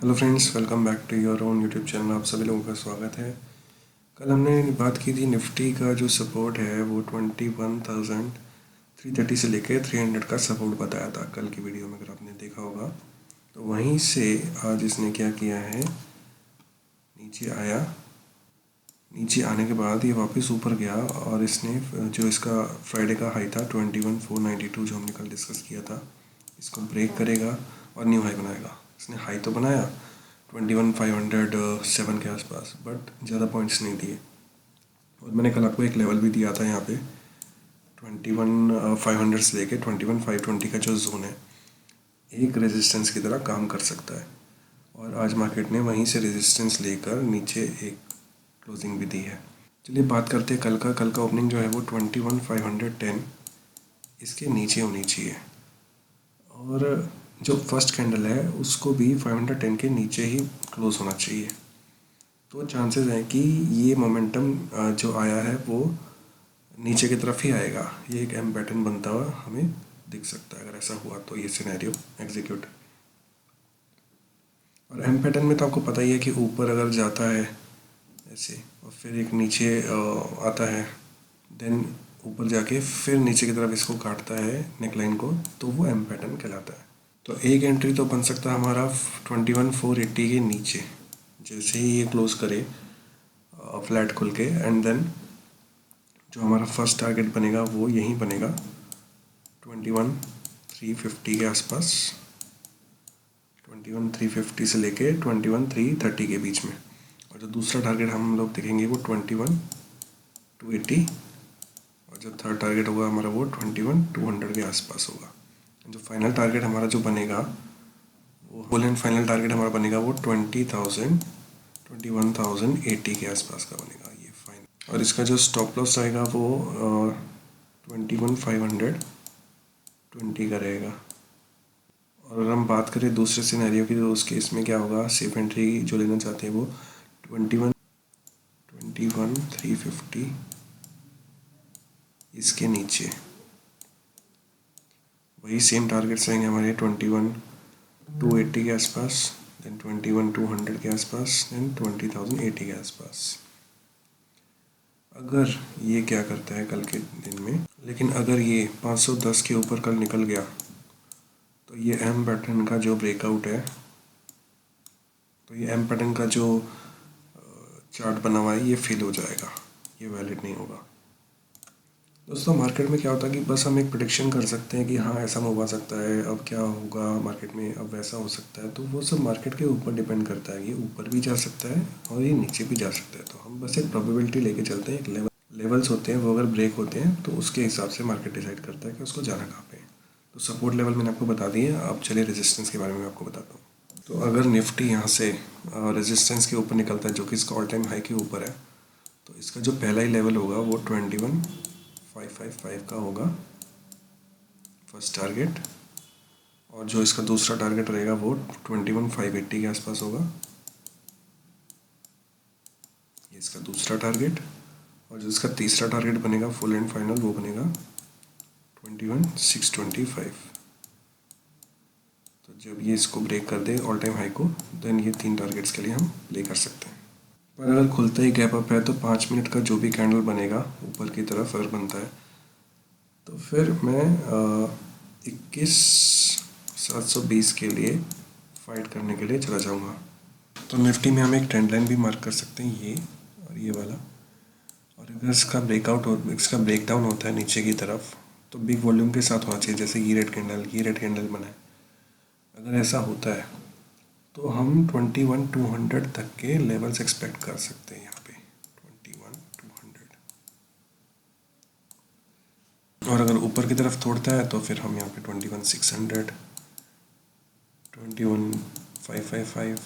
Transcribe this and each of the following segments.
Hello friends, welcome back to your own YouTube channel. आप सभी लोगों का स्वागत है। कल हमने बात की थी निफ्टी का जो सपोर्ट है वो 21,330 से लेके 300 का सपोर्ट बताया था कल की वीडियो में, अगर आपने देखा होगा। तो वहीं से आज इसने क्या किया है, नीचे आया। नीचे आने के बाद ये वापस ऊपर गया और इसने जो इसका फ्राइडे का हाई था 21,492 जो हमने कल डिस्कस किया था, इसको ब्रेक करेगा और न्यू हाई बनाएगा। इसने हाई तो बनाया 21,507 के आसपास, बट ज़्यादा पॉइंट्स नहीं दिए। और मैंने कल आपको एक लेवल भी दिया था यहाँ पे 21,500 से लेके 21,520 का जो जोन है, एक रेजिस्टेंस की तरह काम कर सकता है। और आज मार्केट ने वहीं से रेजिस्टेंस लेकर नीचे एक क्लोजिंग भी दी है। चलिए बात करते हैं कल का। कल का ओपनिंग जो है वो 21,510 इसके नीचे होनी चाहिए, और जो फर्स्ट कैंडल है उसको भी 510 के नीचे ही क्लोज होना चाहिए। तो चांसेस हैं कि ये मोमेंटम जो आया है वो नीचे की तरफ ही आएगा। ये एक एम पैटर्न बनता हुआ हमें दिख सकता है। अगर ऐसा हुआ तो ये सिनेरियो एग्जीक्यूट। और एम पैटर्न में तो आपको पता ही है कि ऊपर अगर जाता है ऐसे और फिर एक नीचे आता है, देन ऊपर जाके फिर नीचे की तरफ इसको काटता है नेकलाइन को, तो वो एम पैटर्न कहलाता है। तो एक एंट्री तो बन सकता है हमारा 21,480 के नीचे, जैसे ही ये क्लोज करे फ्लैट खुल के, एंड देन जो हमारा फर्स्ट टारगेट बनेगा वो यहीं बनेगा 21,350 के आसपास, 21,350 से लेके 21,330 के बीच में। और जो दूसरा टारगेट हम लोग देखेंगे वो 21,280, और जो थर्ड टारगेट होगा हमारा वो 21,200 के आसपास होगा। जो फाइनल टारगेट हमारा जो बनेगा वो होल एंड फाइनल टारगेट हमारा बनेगा वो 21,080 के आसपास का बनेगा ये फाइनल। और इसका जो स्टॉप लॉस रहेगा वो 21,520 का रहेगा। और अगर हम बात करें दूसरे सिनेरियो की, तो उस केस में क्या होगा, सेफ एंट्री जो लेना चाहते हैं वो 21,350 इसके नीचे। वही सेम टारगेट्स रहेंगे हमारे 21,280 के आसपास, देन 21,200 के आसपास, देन 20,080 के आसपास। अगर ये क्या करता है कल के दिन में, लेकिन अगर ये 510 के ऊपर कल निकल गया तो ये एम पैटर्न का जो ब्रेकआउट है, तो ये एम पैटर्न का जो चार्ट बना हुआ है ये फेल हो जाएगा, ये वैलिड नहीं होगा। दोस्तों मार्केट में क्या होता है कि बस हम एक प्रेडिक्शन कर सकते हैं कि हाँ ऐसा मूव आ सकता है, अब क्या होगा मार्केट में, अब वैसा हो सकता है। तो वो सब मार्केट के ऊपर डिपेंड करता है, ये ऊपर भी जा सकता है और ये नीचे भी जा सकता है। तो हम बस एक प्रोबेबिलिटी लेके चलते हैं। एक लेवल्स होते हैं, वो अगर ब्रेक होते हैं तो उसके हिसाब से मार्केट डिसाइड करता है कि उसको जाना कहाँ पे है। तो सपोर्ट लेवल मैंने आपको बता दिए। अब चलिए रेजिस्टेंस के बारे में आपको बताता हूँ। तो अगर निफ्टी यहाँ से रेजिस्टेंस के ऊपर निकलता है जो कि इसका ऑल टाइम हाई के ऊपर है, तो इसका जो पहला ही लेवल होगा वो 21,555 का होगा फर्स्ट टारगेट। और जो इसका दूसरा टारगेट रहेगा वो 21,580 के आसपास होगा, ये इसका दूसरा टारगेट। और जो इसका तीसरा टारगेट बनेगा फुल एंड फाइनल, वो बनेगा 21,625। तो जब ये इसको ब्रेक कर दे ऑल टाइम हाई को, देन ये तीन टारगेट्स के लिए हम प्ले कर सकते हैं। पर अगर खुलते ही गैप अप है तो 5 मिनट का जो भी कैंडल बनेगा ऊपर की तरफ अगर बनता है, तो फिर मैं 21,720 के लिए फाइट करने के लिए चला जाऊंगा। तो निफ्टी में हम एक ट्रेंड लाइन भी मार्क कर सकते हैं, ये और ये वाला। और अगर इसका ब्रेकडाउन होता है नीचे की तरफ, तो बिग वॉल्यूम के साथ होना चाहिए, जैसे ये रेड कैंडल बना है। अगर ऐसा होता है तो हम 21,200 तक के लेवल्स एक्सपेक्ट कर सकते हैं। यहाँ पे 21,200। और अगर ऊपर की तरफ तोड़ता है तो फिर हम यहाँ पे 21,600, 21,555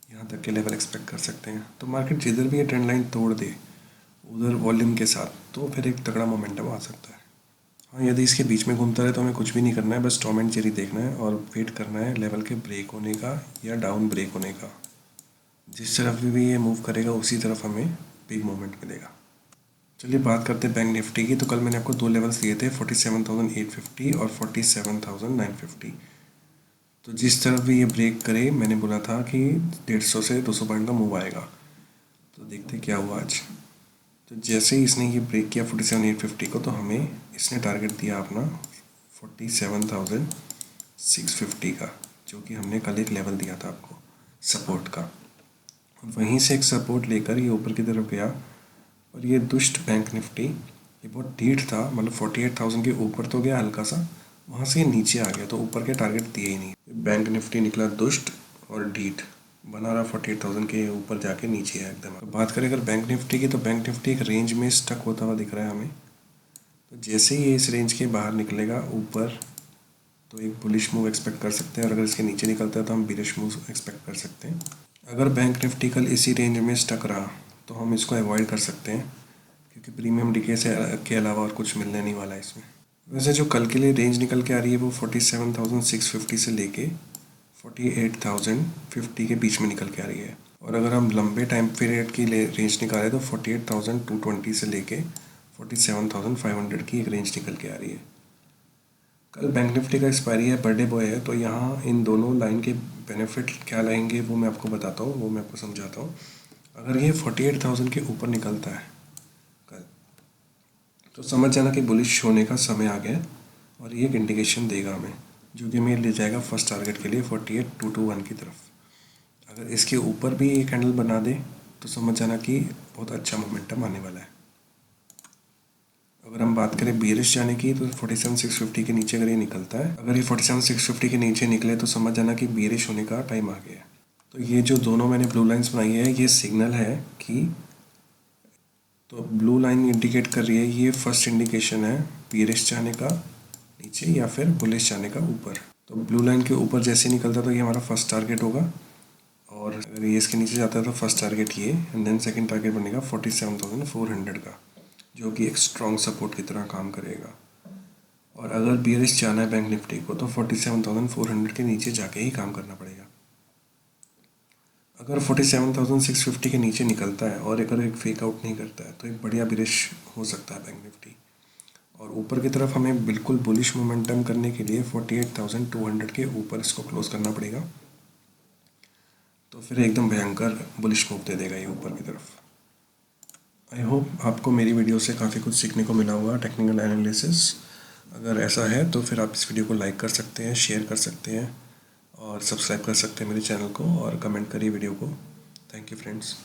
यहाँ तक के लेवल एक्सपेक्ट कर सकते हैं। तो मार्केट जिधर भी ये ट्रेंड लाइन तोड़ दे उधर वॉल्यूम के साथ, तो फिर एक तगड़ा मोमेंटम आ सकता है। हाँ, यदि इसके बीच में घूमता रहे तो हमें कुछ भी नहीं करना है, बस टॉम एंड जेरी देखना है और वेट करना है लेवल के ब्रेक होने का या डाउन ब्रेक होने का। जिस तरफ भी ये मूव करेगा उसी तरफ हमें बिग मोमेंट मिलेगा। चलिए बात करते हैं बैंक निफ्टी की। तो कल मैंने आपको दो लेवल्स दिए थे, 47,850 और 47,950। तो जिस तरफ भी ये ब्रेक करे, मैंने बोला था कि 150 से 200 पॉइंट का मूव आएगा। तो देखते क्या हुआ आज। तो जैसे ही इसने ये ब्रेक किया 47,850 को, तो हमें इसने टारगेट दिया अपना 47,650 का, जो कि हमने कल एक लेवल दिया था आपको सपोर्ट का। वहीं से एक सपोर्ट लेकर ये ऊपर की तरफ गया, और ये दुष्ट बैंक निफ्टी ये बहुत ढीठ था, मतलब 48,000 के ऊपर तो गया हल्का सा, वहाँ से नीचे आ गया, तो ऊपर के टारगेट दिए ही नहीं। बैंक निफ्टी निकला दुष्ट और ढीठ, बना रहा 48,000 के ऊपर जाके नीचे है एकदम। तो बात करें अगर बैंक निफ्टी की, तो बैंक निफ्टी एक रेंज में स्टक होता हुआ दिख रहा है हमें। तो जैसे ही ये इस रेंज के बाहर निकलेगा ऊपर, तो एक बुलिश मूव एक्सपेक्ट कर सकते हैं, और अगर इसके नीचे निकलता है तो हम बिरिश मूव एक्सपेक्ट कर सकते हैं। अगर बैंक निफ्टी कल इसी रेंज में स्टक रहा तो हम इसको अवॉइड कर सकते हैं, क्योंकि प्रीमियम डीके से के अलावा और कुछ मिलने नहीं वाला है इसमें। वैसे जो कल के लिए रेंज निकल के आ रही है वो 47,650 से लेके 48,050 के बीच में निकल के आ रही है। और अगर हम लंबे टाइम पीरियड की रेंज निकालें तो 48,220 से लेके 47,500 की एक रेंज निकल के आ रही है। कल बैंक निफ्टी का एक्सपायरी है, बर्थडे बॉय है, तो यहाँ इन दोनों लाइन के बेनिफिट क्या लाएंगे वो मैं आपको बताता हूँ, वो मैं आपको समझाता हूँ। अगर ये 48,000 के ऊपर निकलता है कल, तो समझ जाना कि बुलिश होने का समय आ गया, और ये एक इंडिकेशन देगा हमें, जो कि हमें ले जाएगा फर्स्ट टारगेट के लिए 48,221 की तरफ। अगर इसके ऊपर भी एक कैंडल बना दे तो समझ जाना कि बहुत अच्छा मोमेंटम आने वाला है। अगर हम बात करें बेरिश जाने की, तो 47,650 के नीचे अगर ये निकलता है, अगर ये 47,650 के नीचे निकले तो समझ जाना कि बेरिश होने का टाइम आ गया है। तो ये जो दोनों मैंने ब्लू लाइंस बनाई है, ये सिग्नल है कि, तो ब्लू लाइन इंडिकेट कर रही है, ये फर्स्ट इंडिकेशन है बेरिश जाने का नीचे या फिर बुलिश जाने का ऊपर। तो ब्लू लाइन के ऊपर जैसे निकलता है तो ये हमारा फर्स्ट टारगेट होगा, और अगर ये इसके नीचे जाता है तो फर्स्ट टारगेट ये, एंड देन सेकंड टारगेट बनेगा 47,400 का, जो कि एक स्ट्रॉन्ग सपोर्ट की तरह काम करेगा। और अगर बियरिश जाना है बैंक निफ्टी को, तो 47,400 के नीचे जाके ही काम करना पड़ेगा। अगर 47,650 के नीचे निकलता है और अगर एक फेक आउट नहीं करता है, तो एक बढ़िया बियरिश हो सकता है बैंक निफ्टी। और ऊपर की तरफ हमें बिल्कुल बुलिश मोमेंटम करने के लिए 48,200 के ऊपर इसको क्लोज करना पड़ेगा, तो फिर एकदम भयंकर बुलिश मूव दे देगा ये ऊपर की तरफ। आई होप आपको मेरी वीडियो से काफ़ी कुछ सीखने को मिला होगा, टेक्निकल एनालिसिस। अगर ऐसा है तो फिर आप इस वीडियो को लाइक कर सकते हैं, शेयर कर सकते हैं, और सब्सक्राइब कर सकते हैं मेरे चैनल को, और कमेंट करिए वीडियो को। Thank you friends.